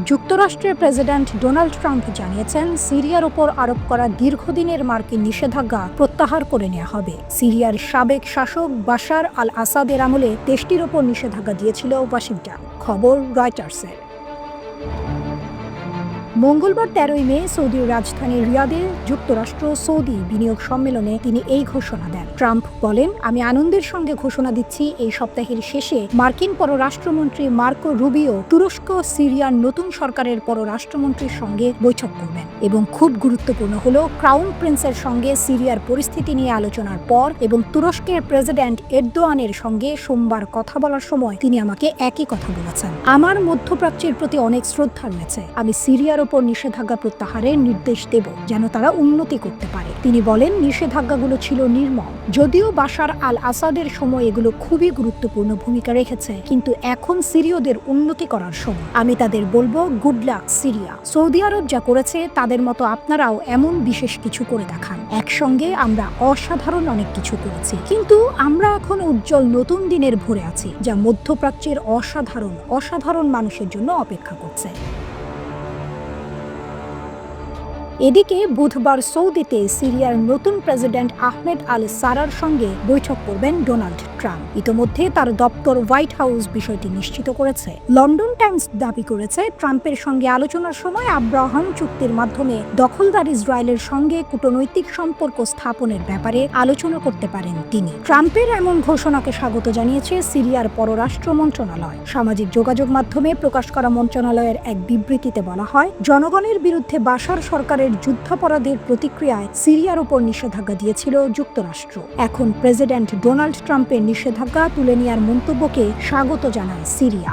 যুক্তরাষ্ট্রের president Donald Trump জানিয়েছেন, সিরিয়ার ওপর আরোপ করা দীর্ঘদিনের মার্কিন নিষেধাজ্ঞা প্রত্যাহার করে নেওয়া হবে। সিরিয়ার সাবেক শাসক বাশার আল আসাদের আমলে দেশটির ওপর নিষেধাজ্ঞা দিয়েছিল ওয়াশিংটন। খবর রয়টার্সের। মঙ্গলবার 13 মে সৌদির রাজধানী রিয়াদে যুক্তরাষ্ট্র সৌদি বিনিয়োগ সম্মেলনে তিনি এই ঘোষণা দেন। ট্রাম্প বলেন, আমি আনন্দের সঙ্গে ঘোষণা দিচ্ছি, এই সপ্তাহের শেষে মার্কিন পররাষ্ট্রমন্ত্রী মার্কো রুবিও তুরস্ক সিরিয়ার নতুন সরকারের পররাষ্ট্রমন্ত্রীর সঙ্গে বৈঠক করবেন। এবং খুব গুরুত্বপূর্ণ হলো, ক্রাউন প্রিন্সের সঙ্গে সিরিয়ার পরিস্থিতি নিয়ে আলোচনার পর এবং তুরস্কের প্রেসিডেন্ট এরদোয়ানের সঙ্গে সোমবার কথা বলার সময় তিনি আমাকে একই কথা বলেছেন। আমার মধ্যপ্রাচ্যের প্রতি অনেক শ্রদ্ধা রয়েছে। আমি সিরিয়ার ওপর নিষেধাজ্ঞা প্রত্যাহারের নির্দেশ দেব, যেন তারা উন্নতি করতে পারে। তিনি বলেন, নিষেধাজ্ঞাগুলো ছিল নির্মম। যদিও বাশার আল আসাদের সময় এগুলো খুবই গুরুত্বপূর্ণ ভূমিকা রেখেছে, কিন্তু এখন সিরীয়দের উন্নতি করার সময়। আমি তাদের বলবো, গুড লাক সিরিয়া। সৌদি আরব যা করেছে তাদের মতো আপনারাও এমন বিশেষ কিছু করে দেখান। একসঙ্গে আমরা অসাধারণ অনেক কিছু করেছি, কিন্তু আমরা এখন উজ্জ্বল নতুন দিনের ভরে আছি, যা মধ্যপ্রাচ্যের অসাধারণ মানুষের জন্য অপেক্ষা করছে। এদিকে বুধবার সৌদিতে সিরিয়ার নতুন প্রেসিডেন্ট আহমেদ আল সারার সঙ্গে বৈঠক করবেন ডোনাল্ড ট্রাম্প। ইতোমধ্যে তার দপ্তর হোয়াইট হাউস বিষয়টি নিশ্চিত করেছে। লন্ডন টাইমস দাবি করেছে, ট্রাম্পের সঙ্গে আলোচনার সময় আব্রাহাম চুক্তির মাধ্যমে দখলদার ইসরায়েলের সঙ্গে কূটনৈতিক সম্পর্ক স্থাপনের ব্যাপারে আলোচনা করতে পারেন তিনি। ট্রাম্পের এমন ঘোষণাকে স্বাগত জানিয়েছে সিরিয়ার পররাষ্ট্র মন্ত্রণালয়। সামাজিক যোগাযোগ মাধ্যমে প্রকাশ করা মন্ত্রণালয়ের এক বিবৃতিতে বলা হয়, জনগণের বিরুদ্ধে বাশার সরকারের যুদ্ধাপরাধের প্রতিক্রিয়ায় সিরিয়ার উপর নিষেধাজ্ঞা দিয়েছিল যুক্তরাষ্ট্র। এখন প্রেসিডেন্ট ডোনাল্ড ট্রাম্পের নিষেধাজ্ঞা তুলে নেওয়ার মন্তব্যকে স্বাগত জানায় সিরিয়া।